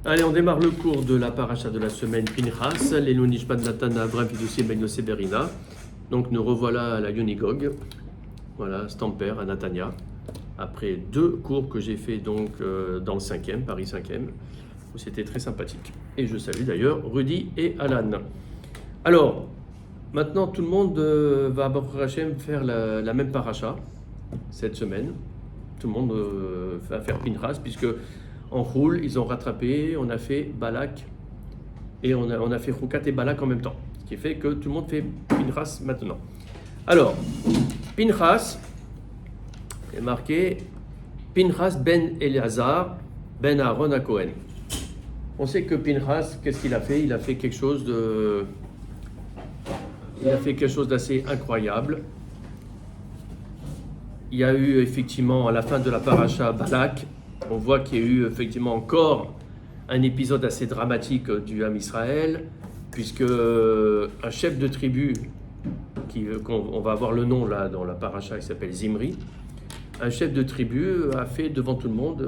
Allez, on démarre le cours de la paracha de la semaine Pinchas, Lelou Nishmat Natan Avram Fidusim Ben Yosef Berina. Donc nous revoilà à la Yonigog, voilà, Stamper à Natania, après 2 cours que j'ai fait donc dans le 5e, Paris 5e, où c'était très sympathique. Et je salue d'ailleurs Rudy et Alan. Alors, maintenant tout le monde va à Baruch Hashem faire la même paracha cette semaine. Tout le monde va faire Pinchas, puisque en roule, ils ont rattrapé, on a fait Balak et on a fait Choukat et Balak en même temps. Ce qui fait que tout le monde fait Pinchas maintenant. Alors, Pinchas est marqué Pinchas ben Eleazar ben Aaron à Cohen. On sait que Pinchas, qu'est-ce qu'il a fait? Il a fait quelque chose d'assez incroyable. Il y a eu effectivement à la fin de la paracha Balak, on voit qu'il y a eu effectivement encore un épisode assez dramatique du Ham Israël, puisque un chef de tribu, on va avoir le nom là dans la paracha, qui s'appelle Zimri, un chef de tribu a fait devant tout le monde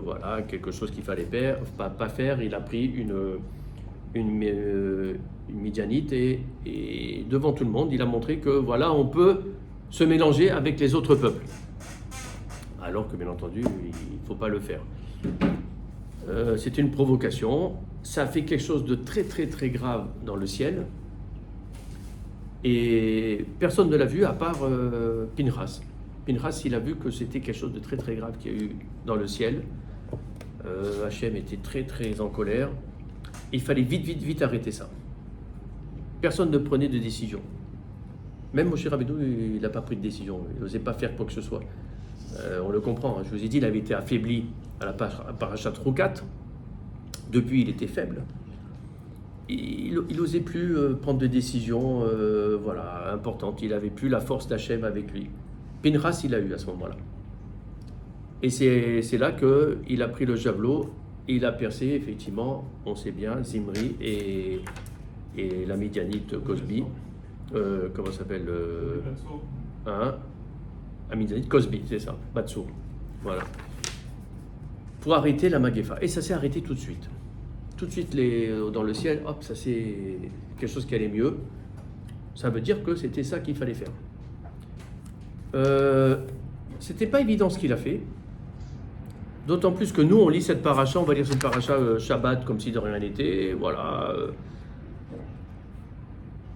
voilà, quelque chose qu'il fallait pas faire. Il a pris une Midianite et devant tout le monde, il a montré que voilà, on peut se mélanger avec les autres peuples. Alors que bien entendu, il ne faut pas le faire. C'est une provocation, ça a fait quelque chose de très très très grave dans le ciel, et personne ne l'a vu à part Pinchas. Pinchas, il a vu que c'était quelque chose de très très grave qu'il y a eu dans le ciel. Hachem était très très en colère, il fallait vite arrêter ça. Personne ne prenait de décision. Même Moshe Rabbeinu, il n'a pas pris de décision, il n'osait pas faire quoi que ce soit. On le comprend, je vous ai dit, il avait été affaibli à la parachat Choukat. Depuis, il était faible. Il n'osait plus prendre de décisions voilà, importantes. Il n'avait plus la force d'Hachem avec lui. Pinchas, il a eu à ce moment-là. Et c'est là qu'il a pris le javelot et il a percé, effectivement, on sait bien, Zimri et la Midianite Cosbi. Comment ça s'appelle Midianite Cosbi, c'est ça, Batsour. Voilà. Pour arrêter la Magefa. Et ça s'est arrêté tout de suite. Tout de suite, dans le ciel, hop, ça c'est quelque chose qui allait mieux. Ça veut dire que c'était ça qu'il fallait faire. C'était pas évident ce qu'il a fait. D'autant plus que nous, on lit cette paracha, on va lire cette paracha Shabbat comme si de rien n'était. Voilà.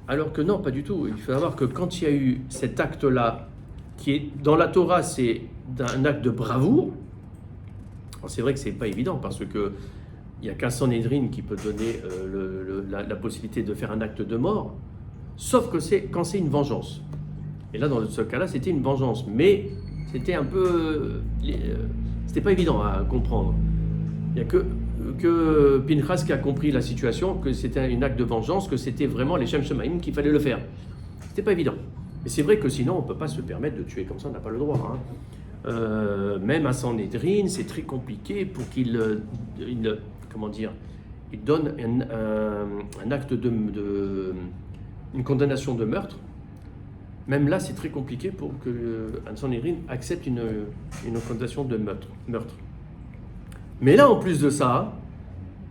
Alors que non, pas du tout. Il faut savoir que quand il y a eu cet acte-là, qui est dans la Torah, c'est un acte de bravoure. Alors c'est vrai que c'est pas évident parce que il n'y a qu'un Sanhédrin qui peut donner la possibilité de faire un acte de mort, sauf que c'est quand c'est une vengeance. Et là, dans ce cas-là, c'était une vengeance, mais c'était un peu, c'était pas évident à comprendre. Il n'y a que Pinchas qui a compris la situation, que c'était un acte de vengeance, que c'était vraiment les Shem Shemaim qu'il fallait le faire. C'était pas évident. Mais c'est vrai que sinon, on ne peut pas se permettre de tuer comme ça, on n'a pas le droit. Même à Sanhédrin, c'est très compliqué pour qu'il il donne un acte une condamnation de meurtre. Même là, c'est très compliqué pour qu'un Sanhédrin accepte une condamnation de meurtre. Mais là, en plus de ça,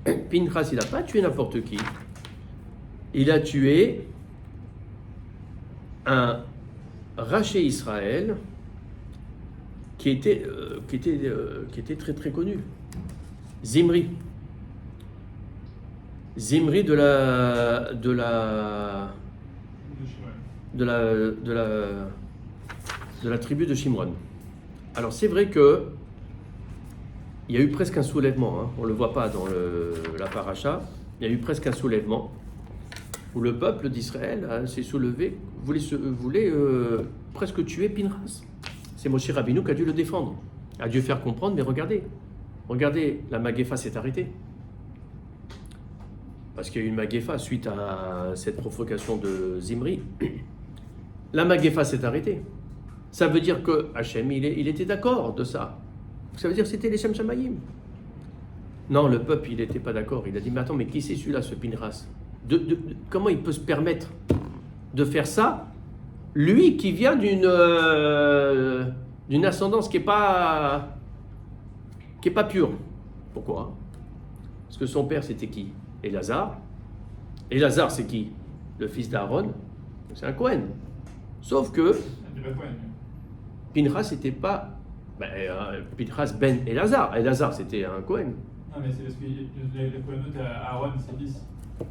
Pinchas, il n'a pas tué n'importe qui. Il a tué un Raché Israël qui était très très connu. Zimri de la tribu de Shimron. Alors c'est vrai que il y a eu presque un soulèvement, hein. On ne le voit pas dans la paracha, il y a eu presque un soulèvement où le peuple d'Israël s'est soulevé, voulait presque tuer Pinchas. C'est Moshe Rabbeinu qui a dû le défendre, a dû faire comprendre, mais regardez, la Magefa s'est arrêtée. Parce qu'il y a eu une Magefa suite à cette provocation de Zimri. La Magefa s'est arrêtée. Ça veut dire que Hachem, il était d'accord de ça. Ça veut dire que c'était les Shem Shamayim. Non, le peuple, il n'était pas d'accord. Il a dit, mais attends, mais qui c'est celui-là, ce Pinchas? Comment il peut se permettre de faire ça? Lui qui vient d'une ascendance qui est pas pure. Pourquoi? Parce que son père, c'était qui? Éléazar. Éléazar, c'est qui? Le fils d'Aaron. C'est un Cohen. Sauf que Pinchas n'était pas... Pinchas ben Éléazar. Éléazar, c'était un Cohen. Non, mais c'est parce que les Cohenotes, Aaron, c'est 10.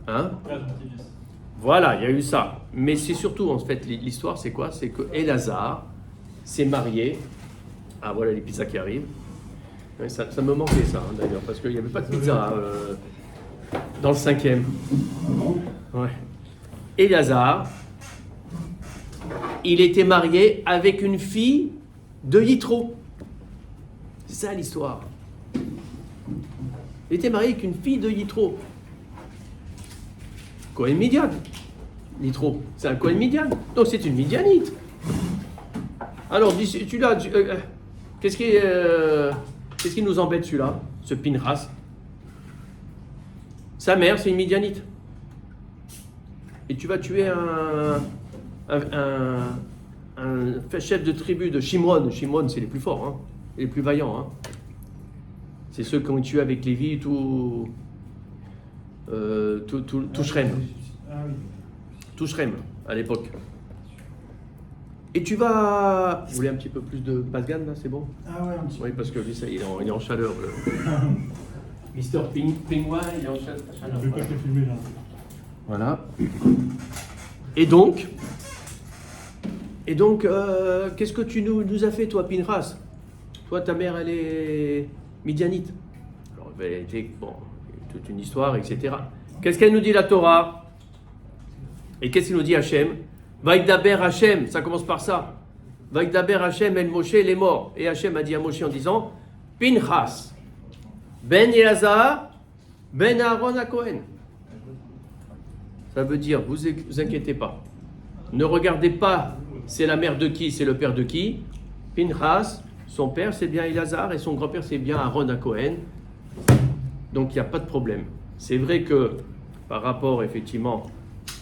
Hein? Là, j'en ai 10. Voilà, il y a eu ça. Mais c'est surtout, en fait, l'histoire, c'est quoi? C'est que Éléazar s'est marié. Ah, voilà les pizzas qui arrivent. Ouais, ça me manquait, ça, hein, d'ailleurs, parce qu'il n'y avait pas de pizza dans le 5e. Ouais. Éléazar, il était marié avec une fille de Yitro. C'est ça l'histoire. Il était marié avec une fille de Yitro. Cohen Midian. Yitro, c'est un Cohen Midian. Donc c'est une Midianite. Alors, qu'est-ce qui nous embête celui-là, ce Pinchas? Sa mère, c'est une Midianite. Et tu vas tuer un chef de tribu de Shimron. Shimron, c'est les plus forts, hein, les plus vaillants. Hein. C'est ceux qui ont tué avec Lévi tout Shrem. Tout Shrem, à l'époque. Et tu vas... Vous voulez un petit peu plus de Pasgan, là, c'est bon? Ah ouais, un petit peu. Oui, parce que lui, ça, il est en chaleur. Mister Pingouin, il est en chaleur. Je vais pas te filmer là. Voilà. Et donc, qu'est-ce que tu nous as fait, toi, Pinchas? Toi, ta mère, elle est midianite. Alors, elle était, bon, toute une histoire, etc. Qu'est-ce qu'elle nous dit, la Torah? Et qu'est-ce qu'il nous dit, Hachem? Vaïdaber Hachem, ça commence par ça. Vaïdaber Hachem, El Moshe, il est mort. Et Hachem a dit à Moshe en disant, Pinchas, Ben Éléazar, Ben Aaron à Cohen. Ça veut dire, vous inquiétez pas. Ne regardez pas, c'est la mère de qui, c'est le père de qui. Pinchas, son père, c'est bien Éléazar, et son grand-père, c'est bien Aaron à Cohen. Donc, il n'y a pas de problème. C'est vrai que, par rapport, effectivement,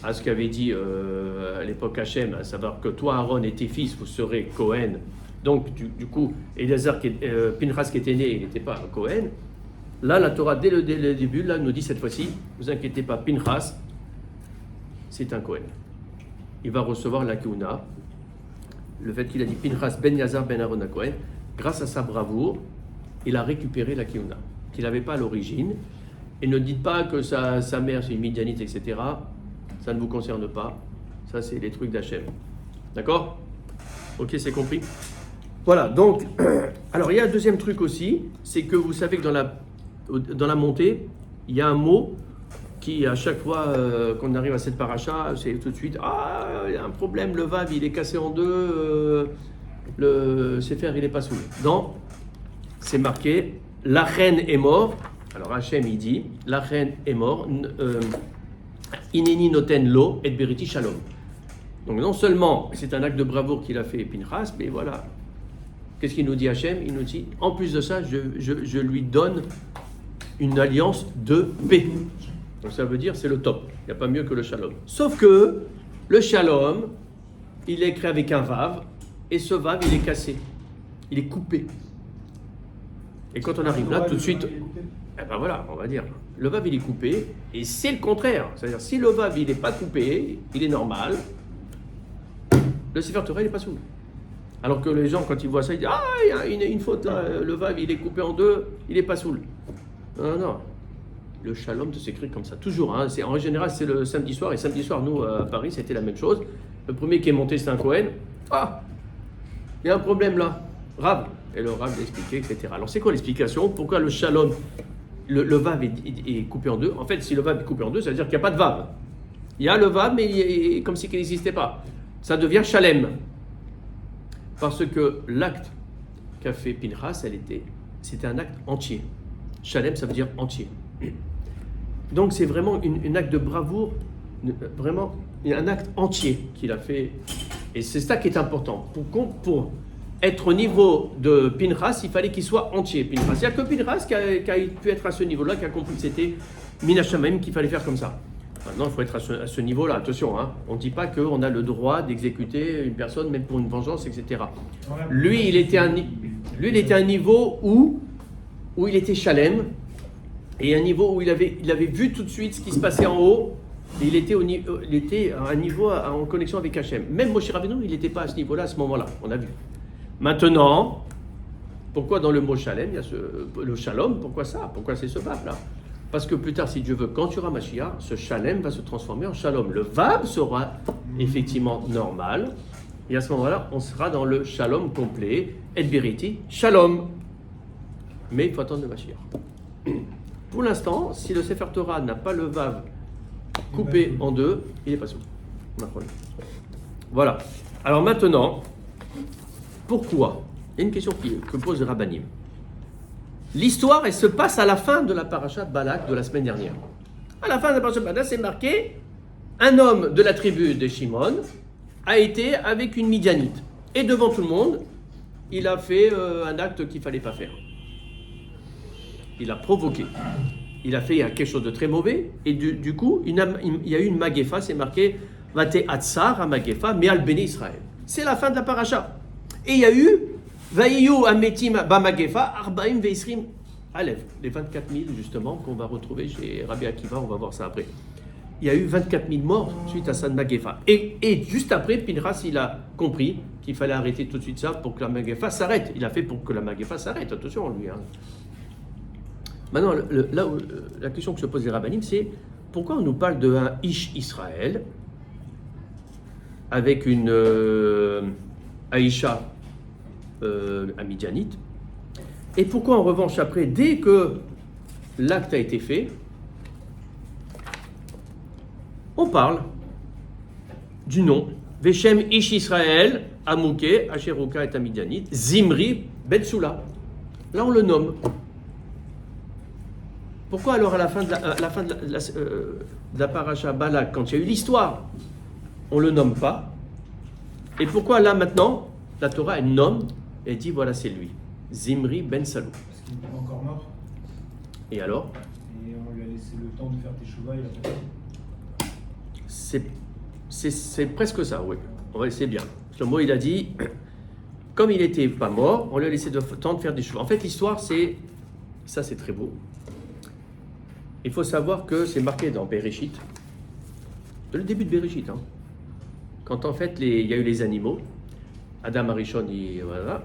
à ce qu'avait dit à l'époque Hachem, à savoir que toi, Aaron, et tes fils, vous serez Cohen. Donc, du coup, Éléazar, Pinchas qui était né, il n'était pas Cohen. Là, la Torah, dès le début, là, nous dit cette fois-ci, ne vous inquiétez pas, Pinchas, c'est un Cohen. Il va recevoir la Keuna. Le fait qu'il a dit Pinchas ben Yazar ben Aaron à Cohen, grâce à sa bravoure, il a récupéré la Keuna, qu'il n'avait pas à l'origine. Et ne dites pas que sa mère, c'est une Midianite, etc. Ça ne vous concerne pas. Ça, c'est les trucs d'Hachem. D'accord? Ok, c'est compris? Voilà, donc, alors il y a un deuxième truc aussi, c'est que vous savez que dans la montée, il y a un mot qui, à chaque fois qu'on arrive à cette paracha, c'est tout de suite, il y a un problème, le vav, il est cassé en deux, le Sefer, il n'est pas soudé. Donc, c'est marqué, la reine est mort. Alors Hachem, il dit, la reine est mort, Ineni noten lo et beriti shalom. Donc non seulement c'est un acte de bravoure qu'il a fait Pinchas, mais voilà. Qu'est-ce qu'il nous dit Hachem? Il nous dit, en plus de ça, je lui donne une alliance de paix. Donc ça veut dire c'est le top. Il n'y a pas mieux que le shalom. Sauf que le shalom, il est écrit avec un vav, et ce vav, il est cassé. Il est coupé. Et quand on arrive là, tout de suite, eh ben voilà, on va dire, le vav, il est coupé, et c'est le contraire. C'est-à-dire, si le vav, il n'est pas coupé, il est normal, le Sefer Torah, il n'est pas soudé. Alors que les gens, quand ils voient ça, ils disent, il y a une faute là, le vav, il est coupé en deux, il n'est pas soudé. Non, non. Le shalom s'écrit comme ça, toujours. Hein. En général, c'est le samedi soir. Et samedi soir, nous, à Paris, c'était la même chose. Le premier qui est monté, c'est un Cohen. Il y a un problème là. Rav. Et le Rav l'expliquait, etc. Alors, c'est quoi l'explication? Pourquoi le shalom, le vav est coupé en deux? En fait, si le vav est coupé en deux, ça veut dire qu'il n'y a pas de vav. Il y a le vav, mais il est comme si il n'existait pas. Ça devient shalem. Parce que l'acte qu'a fait Pinchas, c'était un acte entier. Shalem, ça veut dire entier. Donc c'est vraiment un acte de bravoure, vraiment un acte entier qu'il a fait. Et c'est ça qui est important. Pour être au niveau de Pinchas, il fallait qu'il soit entier, Pinchas. Il n'y a que Pinchas qui a pu être à ce niveau-là, qui a compris que c'était Minashamayim qu'il fallait faire comme ça. Maintenant, il faut être à ce niveau-là. Attention, hein. On ne dit pas qu'on a le droit d'exécuter une personne, même pour une vengeance, etc. Lui, il était à un niveau où il était Shalem. Et un niveau où il avait vu tout de suite ce qui se passait en haut, et il était à un niveau en connexion avec Hachem. Même Moshe Rabbeinu, il n'était pas à ce niveau-là, à ce moment-là, on a vu. Maintenant, pourquoi dans le mot Shalem, il y a le Shalom, pourquoi ça? Pourquoi c'est ce Vav-là? Parce que plus tard, si Dieu veut, quand tu auras Mashiach, ce Shalem va se transformer en Shalom. Le Vav sera effectivement normal, et à ce moment-là, on sera dans le Shalom complet, Et Beriti, Shalom. Mais il faut attendre le Mashiach. Pour l'instant, si le Sefer Torah n'a pas le Vav coupé en deux, il n'est pas souple. Voilà. Alors maintenant, pourquoi? Il y a une question que pose le Rabbanim. L'histoire, elle se passe à la fin de la paracha de Balak de la semaine dernière. À la fin de la paracha de Balak, c'est marqué un homme de la tribu de Shimon a été avec une Midianite. Et devant tout le monde, il a fait un acte qu'il ne fallait pas faire. Il a provoqué. Il a fait quelque chose de très mauvais. Et du coup, il y a eu une Magefa, c'est marqué Vate Atsar à Magefa, Me'al Bene Israël. C'est la fin de la paracha. Et il y a eu Vaïyu Ametim Bamagefa, Arbaim Veisrim Alev, les 24 000 justement qu'on va retrouver chez Rabbi Akiva, on va voir ça après. Il y a eu 24 000 morts suite à ça de Magefa. Et juste après, Pinchas, il a compris qu'il fallait arrêter tout de suite ça pour que la Magefa s'arrête. Il a fait pour que la Magefa s'arrête, attention lui. Hein. Maintenant, la question que se pose les rabbinim, c'est pourquoi on nous parle d'un Ish Israël avec une Aïcha Midianite, et pourquoi en revanche après, dès que l'acte a été fait, on parle du nom Veshem Ish Israël Amouké Asheruka et Midianite Zimri Betsula. Là on le nomme. Pourquoi alors à la fin de la paracha Balak, quand il y a eu l'histoire, on ne le nomme pas? Et pourquoi là maintenant, la Torah elle nomme et dit voilà c'est lui, Zimri ben Salou. Parce qu'il n'est pas encore mort. Et alors? Et on lui a laissé le temps de faire Teshuvah, il a fait. C'est presque ça, oui. C'est bien. Le mot il a dit, comme il n'était pas mort, on lui a laissé le temps de faire des choses. En fait l'histoire c'est, ça c'est très beau. Il faut savoir que c'est marqué dans Bereshit, le début de Bereshit, hein, quand en fait il y a eu les animaux, Adam Arishon, voilà.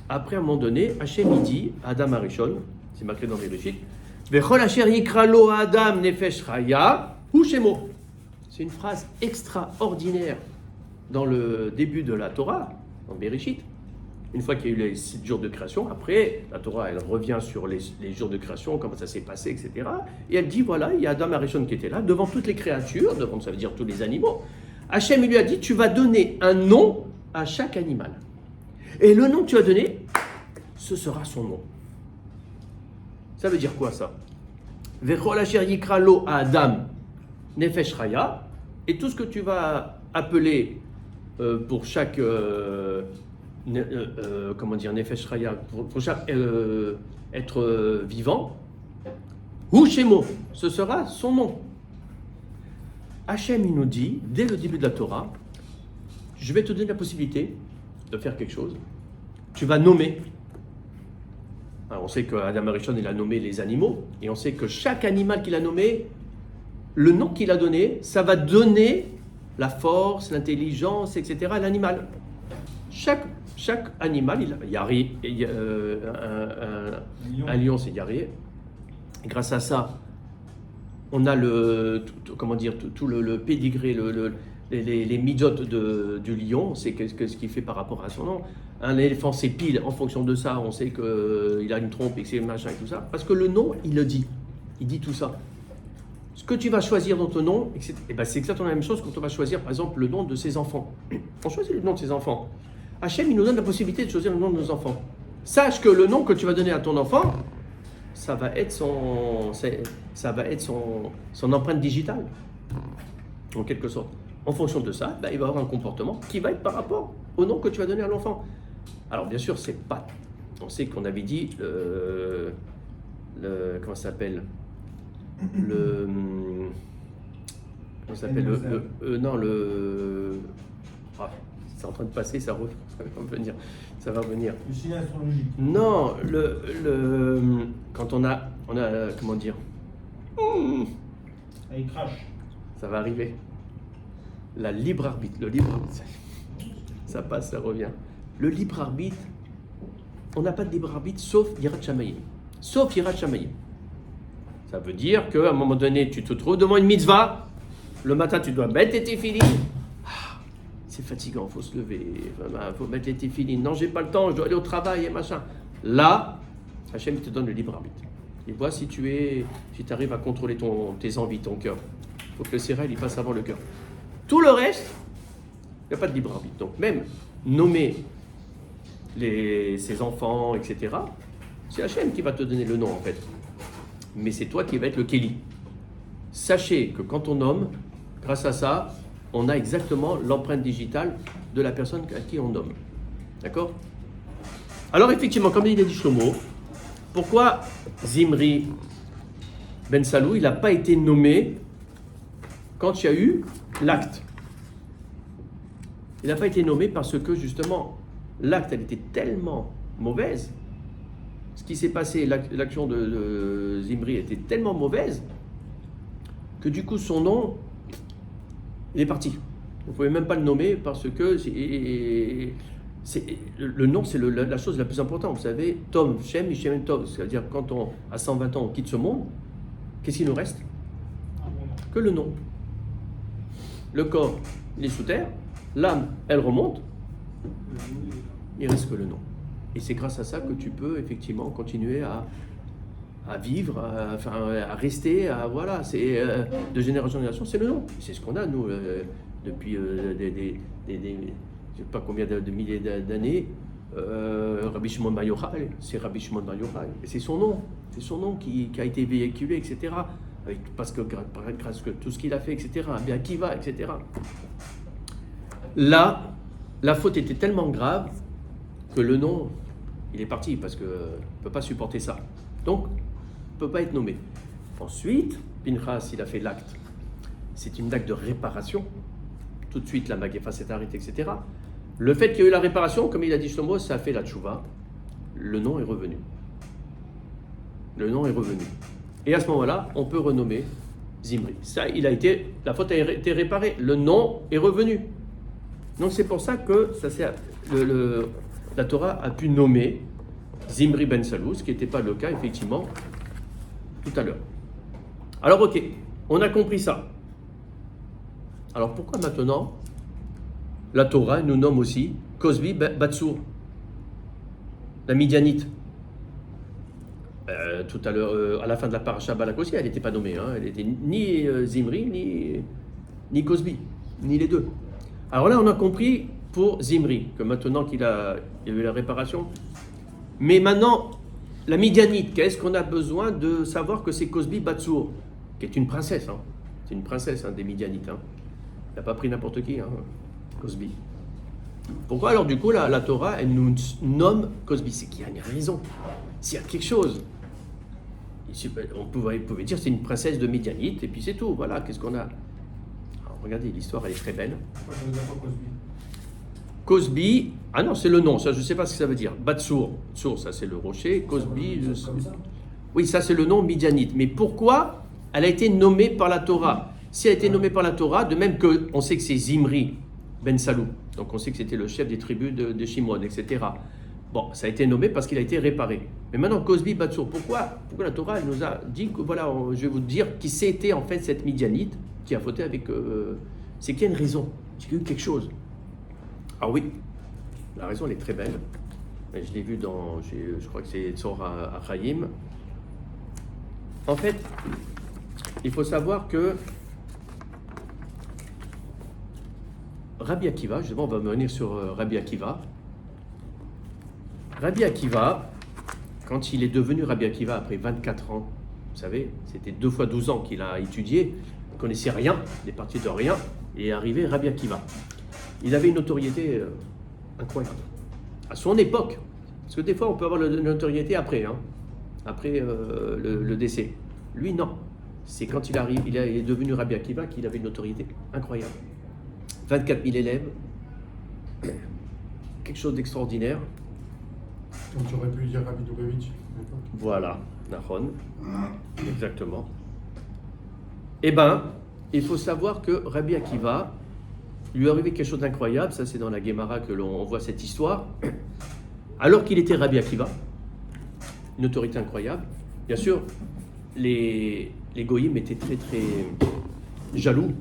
Après à un moment donné, Hachem il dit à Adam Arishon, c'est marqué dans Bereshit, Vechol asher yikra lo Adam nefesh chaya hu shemo. C'est une phrase extraordinaire dans le début de la Torah, dans Bereshit. Une fois qu'il y a eu les 7 jours de création, après, la Torah, elle revient sur les jours de création, comment ça s'est passé, etc. Et elle dit, voilà, il y a Adam Arishon qui était là, devant toutes les créatures, devant, ça veut dire tous les animaux. Hachem, il lui a dit, tu vas donner un nom à chaque animal. Et le nom que tu vas donner, ce sera son nom. Ça veut dire quoi, ça? Vechol asher yikra lo Adam nefesh chaya. Et tout ce que tu vas appeler pour chaque... comment dire, Nefesh Raya, pour chaque être vivant, ou Shemo, ce sera son nom. Hachem, il nous dit, dès le début de la Torah, je vais te donner la possibilité de faire quelque chose. Tu vas nommer. Alors, on sait qu'Adam Arishon, il a nommé les animaux, et on sait que chaque animal qu'il a nommé, le nom qu'il a donné, ça va donner la force, l'intelligence, etc. à l'animal. Chaque animal, un lion, c'est Yaré. Grâce à ça, on a tout le pédigré, les midotes du lion. On sait ce qu'il fait par rapport à son nom. Un éléphant, c'est pile. En fonction de ça, on sait qu'il a une trompe et que c'est machin et tout ça. Parce que le nom, il le dit. Il dit tout ça. Ce que tu vas choisir dans ton nom, c'est exactement la même chose quand on va choisir, par exemple, le nom de ses enfants. On choisit le nom de ses enfants. Hachem, il nous donne la possibilité de choisir le nom de nos enfants. Sache que le nom que tu vas donner à ton enfant, ça va être son empreinte digitale, en quelque sorte. En fonction de ça, il va avoir un comportement qui va être par rapport au nom que tu vas donner à l'enfant. Alors bien sûr, c'est pas... On sait qu'on avait dit comment ça s'appelle c'est en train de passer, ça va venir. Ça va venir. Le signe astrologique. Non, quand on a comment dire, Ah, il crache. Ça va arriver. La libre arbitre, le libre arbitre, ça passe, ça revient. Le libre arbitre, on n'a pas de libre arbitre sauf Yirat Shamayim. Sauf Yirat Shamayim. Ça veut dire qu'à un moment donné, tu te trouves devant une mitzvah, le matin tu dois mettre tes téfilines. Ah, c'est fatigant, il faut se lever, il faut mettre les téfilines. Non, j'ai pas le temps, je dois aller au travail et machin. Là, Hachem te donne le libre arbitre. Il voit si tu arrives à contrôler tes envies, ton cœur. Il faut que le céréal il passe avant le cœur. Tout le reste, il n'y a pas de libre arbitre. Donc même nommer ses enfants, etc., c'est Hachem qui va te donner le nom en fait. Mais c'est toi qui vas être le Kéli. Sachez que quand on nomme, grâce à ça, on a exactement l'empreinte digitale de la personne à qui on nomme. D'accord? Alors effectivement, comme il a dit Shlomo, pourquoi Zimri Ben Salou, il n'a pas été nommé quand il y a eu l'acte? Il n'a pas été nommé parce que justement, l'acte, elle était tellement mauvaise. Ce qui s'est passé, l'action de Zimri était tellement mauvaise que du coup, son nom, il est parti. Vous ne pouvez même pas le nommer parce que le nom, c'est la chose la plus importante. Vous savez, Tom, Shem, Shem, Tov. C'est-à-dire, quand à 120 ans, on quitte ce monde, qu'est-ce qu'il nous reste? Que le nom. Le corps, il est sous terre. L'âme, elle remonte. Il reste que le nom. Et c'est grâce à ça que tu peux effectivement continuer à vivre, à rester, voilà. C'est de génération en génération, c'est le nom. C'est ce qu'on a, nous, depuis je ne sais pas combien de milliers d'années. Rabbi Shimon Bar Yochai, c'est Rabbi Shimon Bar Yochai. Et c'est son nom qui a été véhiculé, etc. Parce que grâce à tout ce qu'il a fait, etc. Bien qui va, etc. Là, la faute était tellement grave que le nom, il est parti parce qu'il ne peut pas supporter ça. Donc, il ne peut pas être nommé. Ensuite, Pinchas, il a fait l'acte. C'est une acte de réparation. Tout de suite, la Magéfa s'est arrêtée, etc. Le fait qu'il y ait eu la réparation, comme il a dit Shlomo, ça a fait la tchouva. Le nom est revenu. Le nom est revenu. Et à ce moment-là, on peut renommer Zimri. Ça, la faute a été réparée. Le nom est revenu. Donc c'est pour ça que la Torah a pu nommer Zimri Ben Salou, ce qui n'était pas le cas, effectivement, tout à l'heure. Alors ok, on a compris ça. Alors pourquoi maintenant la Torah nous nomme aussi Cosbi Batsour, la Midianite? Tout à l'heure, à la fin de la paracha Balak aussi, elle n'était pas nommée. Elle n'était ni Zimri, ni Cosbi, ni les deux. Alors là, on a compris pour Zimri, que maintenant qu'il y a eu la réparation. Mais maintenant, la Midianite, qu'est-ce qu'on a besoin de savoir que c'est Cosbi Batsour, qui est une princesse. C'est une princesse des Midianites. Elle n'a pas pris n'importe qui, Cosbi. Pourquoi alors du coup la Torah, elle nous nomme Cosbi? C'est qu'il y a une raison. S'il y a quelque chose, on pouvait dire c'est une princesse de Midianite, et puis c'est tout. Voilà, qu'est-ce qu'on a? Alors, regardez, l'histoire, elle est très belle. Pourquoi ça veut dire pas Cosby? Cosbi, ah non, c'est le nom, ça je ne sais pas ce que ça veut dire. Batsour, Tsour, ça c'est le rocher. Cosbi, Comme ça. oui, ça c'est le nom Midianite. Mais pourquoi elle a été nommée par la Torah? Si elle a été nommée par la Torah, de même qu'on sait que c'est Zimri Ben Salou, donc on sait que c'était le chef des tribus de Shimon, etc. Bon, ça a été nommé parce qu'il a été réparé. Mais maintenant, Cosbi Batsour, pourquoi la Torah elle nous a dit que voilà, je vais vous dire qui c'était en fait cette Midianite qui a fauté avec. C'est qu'il y a une raison, c'est qu'il y a eu quelque chose. Ah oui, la raison elle est très belle. Je l'ai vu je crois que c'est Tzor Achayim. En fait, il faut savoir que Rabbi Akiva, justement, on va venir sur Rabbi Akiva. Rabbi Akiva, quand il est devenu Rabbi Akiva après 24 ans, vous savez, c'était 2 fois 12 ans qu'il a étudié, il ne connaissait rien, il est parti de rien, et est arrivé Rabbi Akiva. Il avait une notoriété incroyable. À son époque, parce que des fois on peut avoir une notoriété après, après le décès. Lui, non. C'est quand il arrive, il est devenu Rabbi Akiva qu'il avait une notoriété incroyable. 24 000 élèves, quelque chose d'extraordinaire. Donc tu aurais pu dire Rabbi Dubevitch. Voilà, Nahon, exactement. Eh bien, il faut savoir que Rabbi Akiva, lui est arrivé quelque chose d'incroyable, ça c'est dans la Guémara que l'on voit cette histoire. Alors qu'il était Rabbi Akiva, une autorité incroyable, bien sûr, les goïms étaient très très jaloux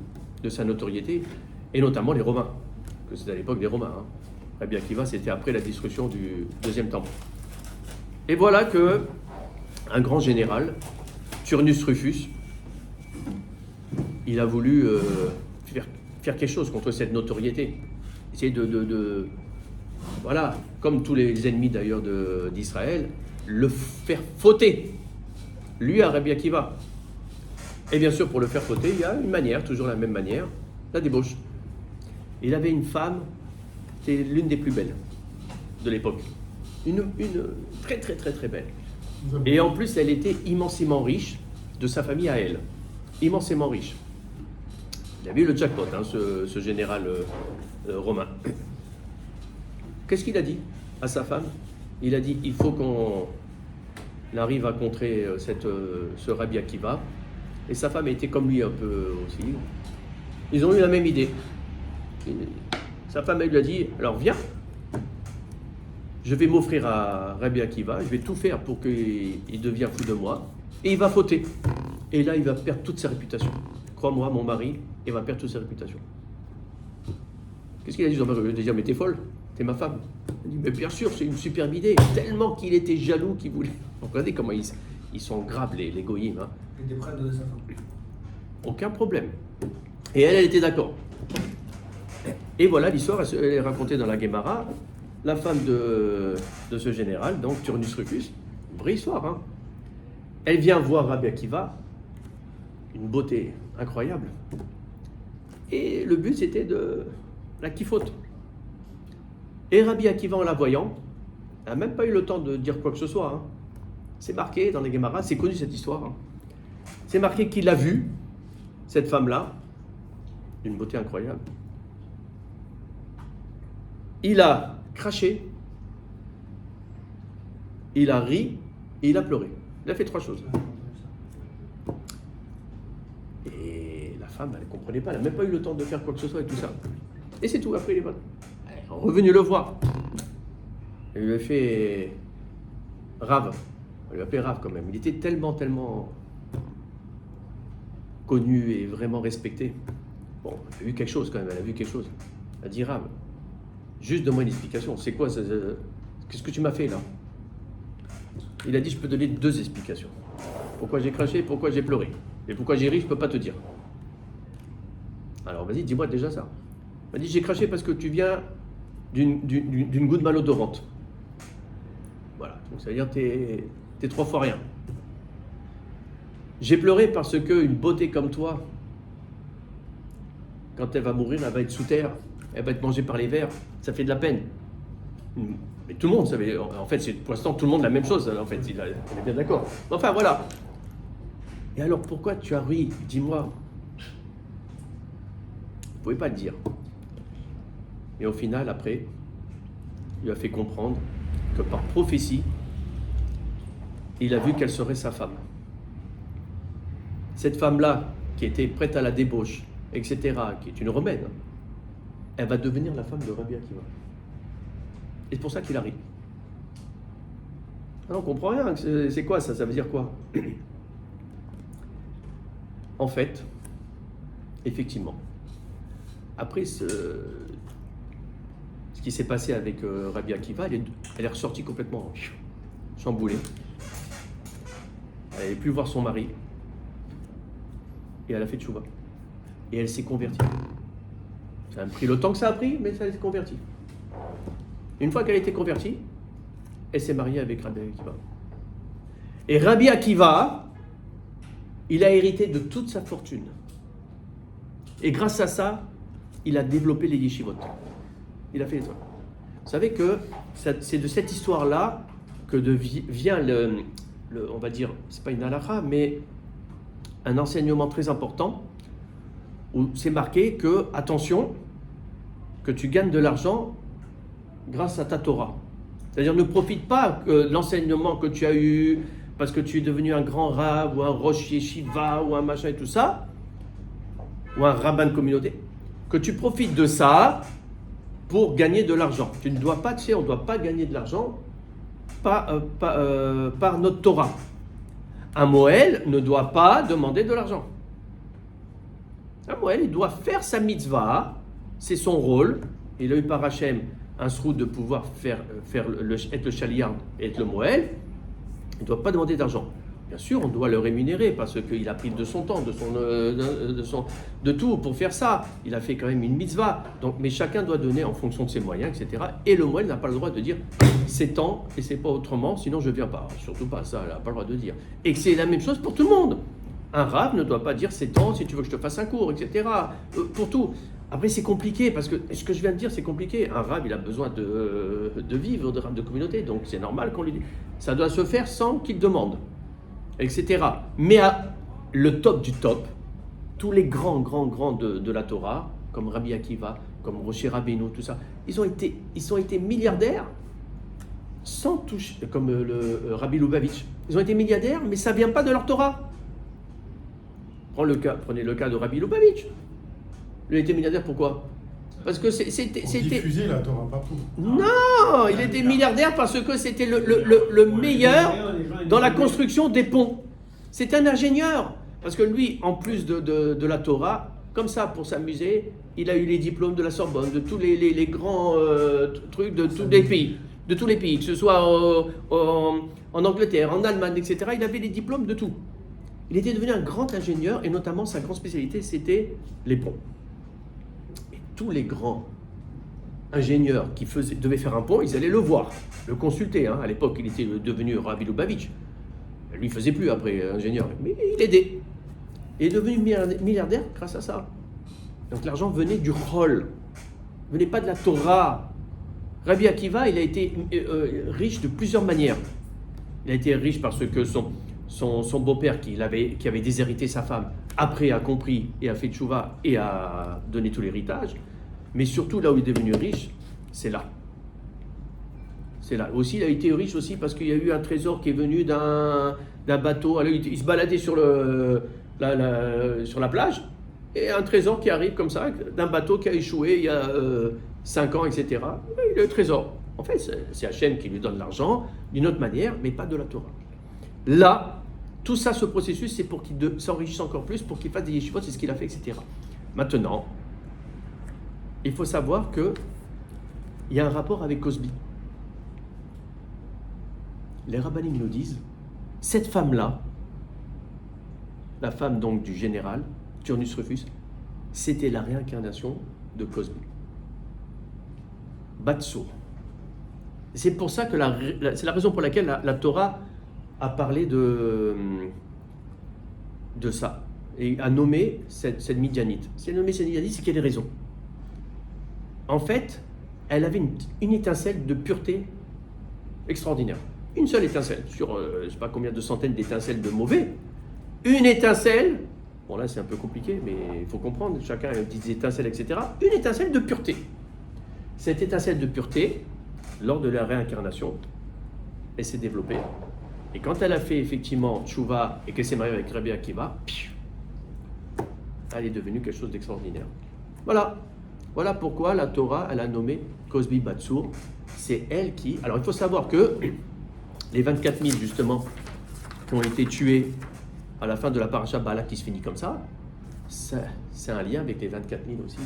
de sa notoriété, et notamment les Romains, que c'est à l'époque des Romains. Rabbi Akiva, c'était après la destruction du deuxième temple. Et voilà que un grand général, Turnus Rufus, il a voulu faire quelque chose contre cette notoriété. Essayer voilà, comme tous les ennemis d'ailleurs d'Israël, le faire fauter, lui à Rabbi Akiva. Et bien sûr, pour le faire fauter, il y a une manière, toujours la même manière, la débauche. Il avait une femme, c'est l'une des plus belles de l'époque. Une très très très très belle. Et en plus, elle était immensément riche de sa famille à elle. Immensément riche. Il avait eu le jackpot, ce général romain. Qu'est-ce qu'il a dit à sa femme? Il a dit, il faut qu'on arrive à contrer ce Rabbi Akiva. Et sa femme était comme lui un peu aussi. Ils ont eu la même idée. Sa femme, elle lui a dit, alors viens, je vais m'offrir à Rabbi Akiva, je vais tout faire pour qu'il devienne fou de moi, et il va fauter. Et là, il va perdre toute sa réputation. Crois-moi, mon mari, il va perdre toute sa réputation. Qu'est-ce qu'il a dit? Il a dit, mais t'es folle, t'es ma femme. Il a dit, mais bien sûr, c'est une superbe idée. Tellement qu'il était jaloux qu'il voulait. Regardez comment ils sont graves, les goïms. Il était prêt à donner sa femme. Aucun problème. Et elle était d'accord. Et voilà, l'histoire, elle est racontée dans la Guémara. La femme de ce général, donc Turnus Rufus, une vraie histoire. Elle vient voir Rabbi Akiva, une beauté incroyable. Et le but, c'était de la kiffote. Et Rabbi Akiva, en la voyant, n'a même pas eu le temps de dire quoi que ce soit. C'est marqué dans les Guémaras, c'est connu cette histoire. C'est marqué qu'il a vu cette femme-là, d'une beauté incroyable. Il a craché, il a ri et il a pleuré. Il a fait 3 choses. Et la femme, elle ne comprenait pas, elle n'a même pas eu le temps de faire quoi que ce soit et tout ça. Et c'est tout, après il est revenu le voir. Il lui a fait Rav. On lui a appelé Rav quand même. Il était tellement connu et vraiment respecté. Bon, elle a vu quelque chose quand même, elle a vu quelque chose. Elle a dit Rav, juste donne-moi une explication. C'est quoi qu'est-ce que tu m'as fait là? Il a dit, je peux donner 2 explications. Pourquoi j'ai craché, pourquoi j'ai pleuré. Et pourquoi j'ai ri, je ne peux pas te dire. Alors vas-y, dis-moi déjà ça. Il m'a dit, j'ai craché parce que tu viens d'une goutte malodorante. Voilà, donc ça veut dire que t'es 3 fois rien. J'ai pleuré parce qu'une beauté comme toi, quand elle va mourir, elle va être sous terre, elle va être mangée par les vers, ça fait de la peine. Mais tout le monde savait, en fait, c'est pour l'instant tout le monde la même chose, en fait, on est bien d'accord. Enfin, voilà. Et alors, pourquoi tu as ri? Dis-moi. Vous ne pouvez pas le dire. Et au final, après, il lui a fait comprendre que par prophétie, il a vu qu'elle serait sa femme. Cette femme-là, qui était prête à la débauche, etc., qui est une romaine, elle va devenir la femme de Rabbi Akiva. Et c'est pour ça qu'il arrive. Alors, on comprend rien. C'est quoi ça? Ça veut dire quoi? En fait, effectivement, après ce qui s'est passé avec Rabbi Akiva, elle est ressortie complètement chamboulée. Elle n'allait plus voir son mari. Et elle a fait tchouva. Et elle s'est convertie. Ça a pris le temps que ça a pris, mais ça s'est convertie. Une fois qu'elle était convertie, elle s'est mariée avec Rabbi Akiva. Et Rabbi Akiva, il a hérité de toute sa fortune. Et grâce à ça, il a développé les yeshivot. Il a fait les trucs. Vous savez que c'est de cette histoire-là que vient on va dire, c'est pas une halakha, mais un enseignement très important où c'est marqué que, attention, que tu gagnes de l'argent grâce à ta Torah. C'est-à-dire, ne profite pas de l'enseignement que tu as eu parce que tu es devenu un grand rave ou un rosh yeshiva ou un machin et tout ça, ou un rabbin de communauté, que tu profites de ça pour gagner de l'argent. Tu ne dois pas, tu sais, on ne doit pas gagner de l'argent par notre Torah. Un Moël ne doit pas demander de l'argent. Un Moël, il doit faire sa mitzvah, c'est son rôle. Il a eu par Hachem un srout de pouvoir être le chaliard et être le Moël. Il ne doit pas demander d'argent. Bien sûr, on doit le rémunérer parce qu'il a pris de son temps, de tout pour faire ça. Il a fait quand même une mitzvah. Donc, mais chacun doit donner en fonction de ses moyens, etc. Et le Moël n'a pas le droit de dire c'est tant et c'est pas autrement, sinon je ne viens pas. Surtout pas ça, il n'a pas le droit de dire. Et que c'est la même chose pour tout le monde. Un rav ne doit pas dire c'est tant si tu veux que je te fasse un cours, etc. Pour tout. Après, c'est compliqué parce que ce que je viens de dire, c'est compliqué. Un rav, il a besoin de vivre, de communauté. Donc, c'est normal qu'on lui dise. Ça doit se faire sans qu'il demande, etc. Mais à le top du top, tous les grands de la Torah, comme Rabbi Akiva, comme Moshe Rabbeinu, tout ça, ils ont été milliardaires sans toucher, comme le Rabbi Lubavitch. Ils ont été milliardaires, mais ça ne vient pas de leur Torah. Prenez le cas de Rabbi Lubavitch. Il a été milliardaire, pourquoi? Parce que c'était... diffuser la Torah partout. Non, il était milliardaire parce que c'était le meilleur dans la construction des ponts. C'est un ingénieur. Parce que lui, en plus de la Torah, comme ça, pour s'amuser, il a eu les diplômes de la Sorbonne, de tous les grands trucs de tous les pays. De tous les pays, que ce soit en Angleterre, en Allemagne, etc. Il avait les diplômes de tout. Il était devenu un grand ingénieur et notamment sa grande spécialité, c'était les ponts. Et tous les grands ingénieurs qui devaient faire un pont, ils allaient le voir, le consulter. À l'époque, il était devenu Rabbi Lubavitch. Lui, il ne faisait plus après ingénieur, mais il aidait. Il est devenu milliardaire grâce à ça. Donc l'argent venait du Chol, venait pas de la Torah. Rabbi Akiva, il a été riche de plusieurs manières. Il a été riche parce que son beau-père qui avait déshérité sa femme, après a compris et a fait tchouva et a donné tout l'héritage. Mais surtout, là où il est devenu riche, c'est là. C'est là. Aussi, il a été riche aussi parce qu'il y a eu un trésor qui est venu d'un bateau. Alors, il se baladait sur la plage et un trésor qui arrive comme ça, d'un bateau qui a échoué il y a 5 ans, etc. Et il a le trésor. En fait, c'est Hachem qui lui donne l'argent d'une autre manière, mais pas de la Torah. Là, tout ça, ce processus, c'est pour qu'il s'enrichisse encore plus, pour qu'il fasse des yeshivot, c'est ce qu'il a fait, etc. Maintenant, il faut savoir qu'il y a un rapport avec Cosby. Les rabbinim nous disent, cette femme-là, la femme donc du général, Turnus Rufus, c'était la réincarnation de Cosby. Batsour. C'est pour ça que c'est la raison pour laquelle la Torah a parlé de ça et a nommé cette Midianite. Si elle a nommé cette Midianite, c'est qu'il y a des raisons. En fait, elle avait une étincelle de pureté extraordinaire. Une seule étincelle, sur je ne sais pas combien de centaines d'étincelles de mauvais. Une étincelle, bon là c'est un peu compliqué, mais il faut comprendre, chacun a des étincelles, etc. Une étincelle de pureté. Cette étincelle de pureté, lors de la réincarnation, elle s'est développée. Et quand elle a fait effectivement tchouva et qu'elle s'est mariée avec Rabbi Akiva, elle est devenue quelque chose d'extraordinaire. Voilà pourquoi la Torah, elle a nommé Cosby Batsour. C'est elle qui... Alors il faut savoir que les 24 000 justement qui ont été tués à la fin de la paracha Balak qui se finit comme ça, c'est un lien avec les 24 000 aussi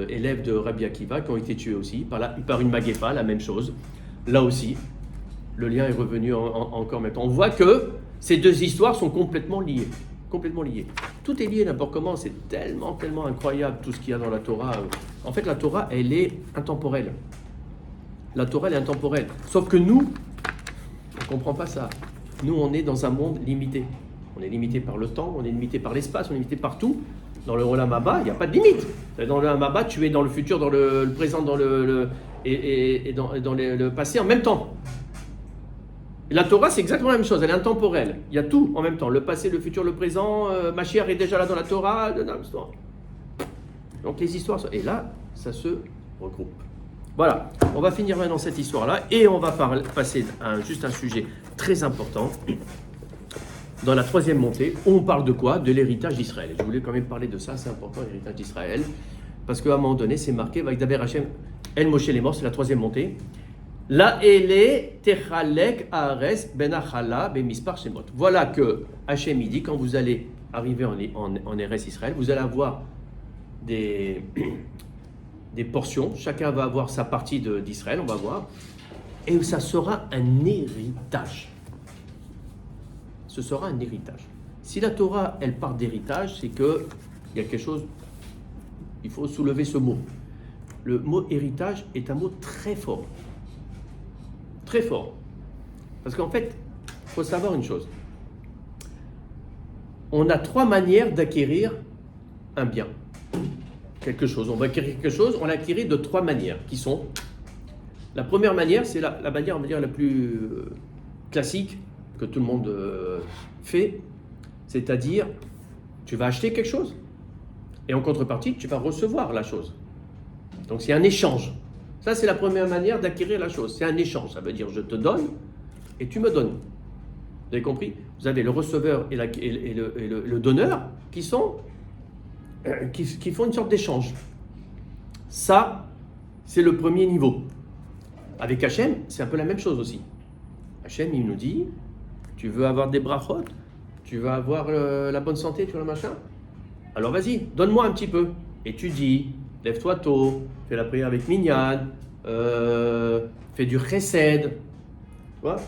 élèves de Rabbi Akiva qui ont été tués aussi par une maguefa, la même chose. Là aussi, le lien est revenu encore maintenant. On voit que ces deux histoires sont complètement liées. Tout est lié n'importe comment, c'est tellement incroyable tout ce qu'il y a dans la Torah. En fait, la Torah, elle est intemporelle. Sauf que nous, on ne comprend pas ça. Nous, on est dans un monde limité. On est limité par le temps, on est limité par l'espace, on est limité partout. Dans le Olam Haba, il n'y a pas de limite. Dans le Olam Haba, tu es dans le futur, dans le présent, dans le passé en même temps. Et la Torah, c'est exactement la même chose, elle est intemporelle. Il y a tout en même temps, le passé, le futur, le présent. Mashiach est déjà là dans la Torah. Donc les histoires, et là, ça se regroupe. Voilà, on va finir maintenant cette histoire-là et on va passer à juste un sujet très important. dans la troisième montée, on parle de quoi? De l'héritage d'Israël. Je voulais quand même parler de ça, c'est important, l'héritage d'Israël. Parce qu'à un moment donné, c'est marqué, Vaïdaber Hashem, El Moshe les morts, c'est la troisième montée. La ele techalek ares ben achala bemispar shemot. Voilà que Hashem il dit, quand vous allez arriver en Eretz Israël, vous allez avoir des portions, chacun va avoir sa partie d'Israël, on va voir, et ça sera un héritage. Ce sera un héritage. Si la Torah, elle part d'héritage, c'est qu'il y a quelque chose, il faut soulever ce mot. Le mot héritage est un mot très fort. Très fort. Parce qu'en fait, il faut savoir une chose. On a trois manières d'acquérir un bien. Quelque chose. On va acquérir quelque chose, on l'acquérit de trois manières, qui sont... La première manière, c'est la manière, on va dire, la plus classique, que tout le monde fait, c'est-à-dire, tu vas acheter quelque chose, et en contrepartie, tu vas recevoir la chose. Donc c'est un échange. Ça, c'est la première manière d'acquérir la chose. C'est un échange. Ça veut dire, je te donne, et tu me donnes. Vous avez compris? Vous avez le receveur et le donneur qui font une sorte d'échange. Ça, c'est le premier niveau. Avec Hachem, c'est un peu la même chose aussi. Hachem, il nous dit, tu veux avoir des brachot, tu veux avoir la bonne santé, tu veux le machin, alors vas-y, donne-moi un petit peu. Étudie, lève-toi tôt, fais la prière avec Minyan, fais du chesed. Voilà.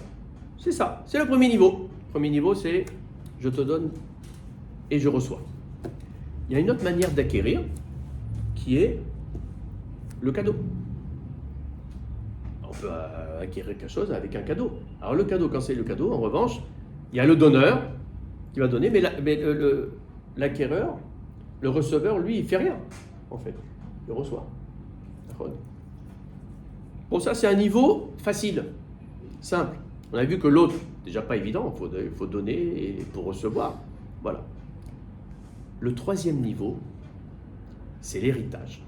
C'est ça, c'est le premier niveau. Le premier niveau, c'est je te donne et je reçois. Il y a une autre manière d'acquérir qui est le cadeau. On peut acquérir quelque chose avec un cadeau. Alors le cadeau, quand c'est le cadeau, en revanche, il y a le donneur qui va donner, mais l'acquéreur, le receveur, lui, il fait rien, en fait. Il reçoit. Bon, ça, c'est un niveau facile, simple. On a vu que l'autre, déjà pas évident, il faut donner et pour recevoir. Voilà. Le troisième niveau, c'est l'héritage.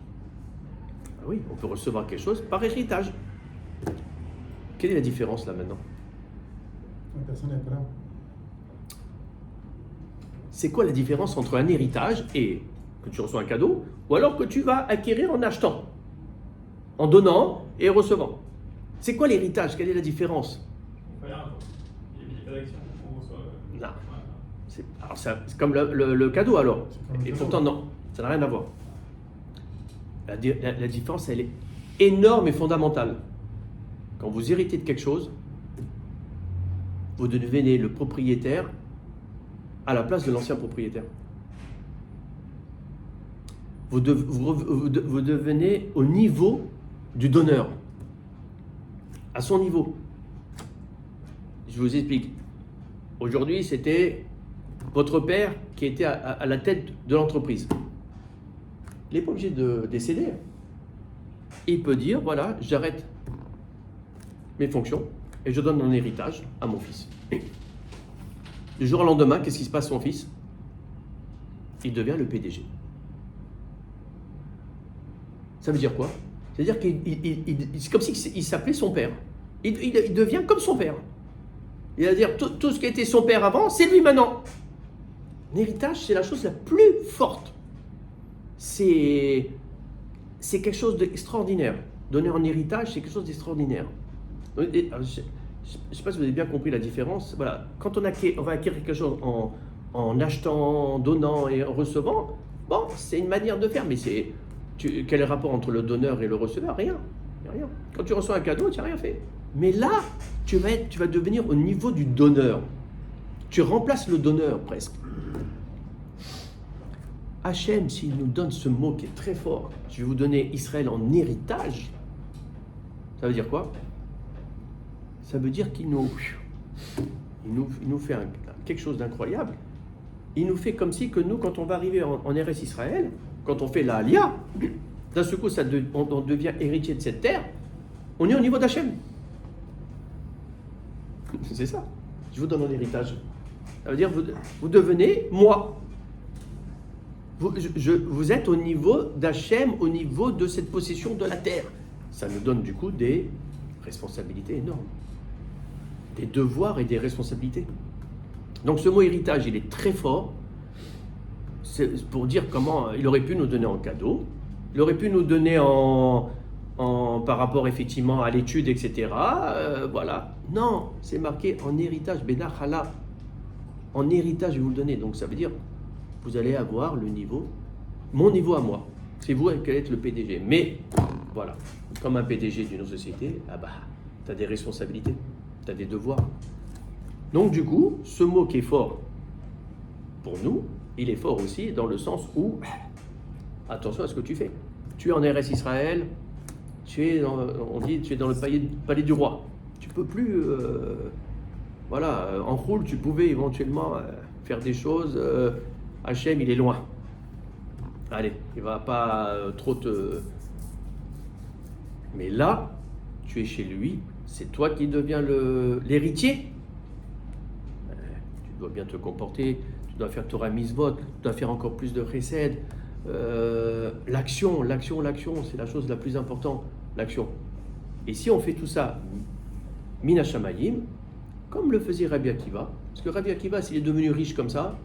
Ah oui, on peut recevoir quelque chose par héritage. Quelle est la différence là maintenant? La personne est prête. C'est quoi la différence entre un héritage et que tu reçois un cadeau, ou alors que tu vas acquérir en achetant, en donnant et recevant? C'est quoi l'héritage? Quelle est la différence? Il n'y a pas d'action. On reçoit. Non. Alors c'est comme le cadeau alors. Comme le Et cadeau. pourtant non, ça n'a rien à voir. La différence, elle est énorme et fondamentale. Quand vous héritez de quelque chose, vous devenez le propriétaire à la place de l'ancien propriétaire. Vous devenez au niveau du donneur, à son niveau. Je vous explique. Aujourd'hui, c'était votre père qui était à la tête de l'entreprise. Il n'est pas obligé de décéder. Il peut dire, voilà, j'arrête mes fonctions et je donne mon héritage à mon fils. Du jour au lendemain, qu'est-ce qui se passe à son fils? Il devient le PDG. Ça veut dire quoi? C'est-à-dire que c'est comme s'il s'appelait son père. Il devient comme son père. Il va dire tout ce qui était son père avant, c'est lui maintenant. L'héritage, c'est la chose la plus forte. C'est quelque chose d'extraordinaire. Donner en héritage, c'est quelque chose d'extraordinaire. Je ne sais pas si vous avez bien compris la différence. Voilà. Quand on va acquérir quelque chose en achetant, en donnant et en recevant, bon, c'est une manière de faire, mais quel est le rapport entre le donneur et le receveur? Rien. Rien. Quand tu reçois un cadeau, tu n'as rien fait. Mais là, tu vas devenir au niveau du donneur. Tu remplaces le donneur presque. Hachem, s'il nous donne ce mot qui est très fort, je vais vous donner Israël en héritage, ça veut dire quoi? Ça veut dire qu'il nous fait quelque chose d'incroyable. Il nous fait comme si que nous, quand on va arriver en Eretz Israël, quand on fait la Aliyah, d'un seul coup, on devient héritier de cette terre, on est au niveau d'Hachem. C'est ça. Je vous donne un héritage. Ça veut dire vous devenez moi. Vous êtes au niveau d'Hachem, au niveau de cette possession de la terre. Ça nous donne du coup des responsabilités énormes. Des devoirs et des responsabilités. Donc ce mot héritage, il est très fort. C'est pour dire comment il aurait pu nous donner en cadeau, il aurait pu nous donner par rapport effectivement à l'étude, etc. Voilà. Non, c'est marqué en héritage, Benachala. En héritage, je vais vous le donner. Donc ça veut dire, vous allez avoir le niveau, mon niveau à moi. C'est vous qui allez être le PDG. Mais voilà, comme un PDG d'une société, ah bah, tu as des responsabilités, tu as des devoirs. Donc du coup, ce mot qui est fort pour nous, il est fort aussi dans le sens où, attention à ce que tu fais. Tu es en RS Israël, on dit, tu es dans le palais du roi. Tu peux plus, en roule, tu pouvais éventuellement faire des choses. Hachem, il est loin. Allez, il va pas trop te... Mais là, tu es chez lui, c'est toi qui deviens l'héritier. Tu dois bien te comporter, tu dois faire Torah Mitzvot, tu dois faire encore plus de chesed. L'action, c'est la chose la plus importante, l'action. Et si on fait tout ça, Min Hashamayim, comme le faisait Rabbi Akiva, parce que Rabbi Akiva, s'il est devenu riche comme ça,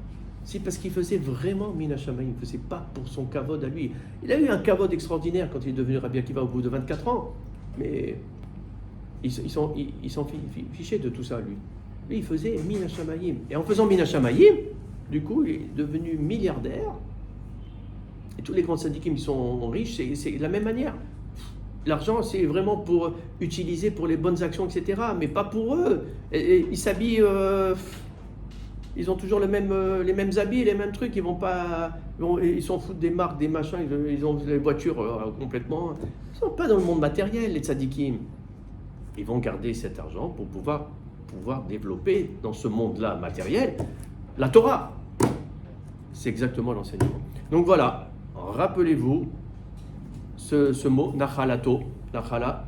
c'est parce qu'il faisait vraiment Min Hashamayim, il ne faisait pas pour son kavod à lui. Il a eu un kavod extraordinaire quand il est devenu Rabbi Akiva au bout de 24 ans, mais il s'en fichait de tout ça, lui. Lui, il faisait Min Hashamayim. Et en faisant Min Hashamayim, du coup, il est devenu milliardaire. Et tous les grands syndiqués qui sont riches, c'est de la même manière. L'argent, c'est vraiment pour utiliser pour les bonnes actions, etc. Mais pas pour eux. Et ils s'habillent, ils ont toujours les mêmes habits, les mêmes trucs. Ils s'en foutent des marques, des machins. Ils ont les voitures complètement. Ils ne sont pas dans le monde matériel, les tzadikim. Ils vont garder cet argent pour pouvoir développer dans ce monde-là matériel la Torah. C'est exactement l'enseignement. Donc voilà. Rappelez-vous ce mot, nachalato, nachala,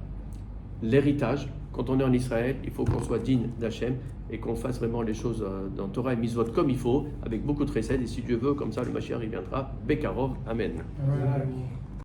l'héritage. Quand on est en Israël, il faut qu'on soit digne d'Hachem et qu'on fasse vraiment les choses dans Torah et Mitzvot comme il faut, avec beaucoup de chesed. Et si Dieu veut, comme ça, le Mashiach il viendra. Bekarov, Amen. Amen.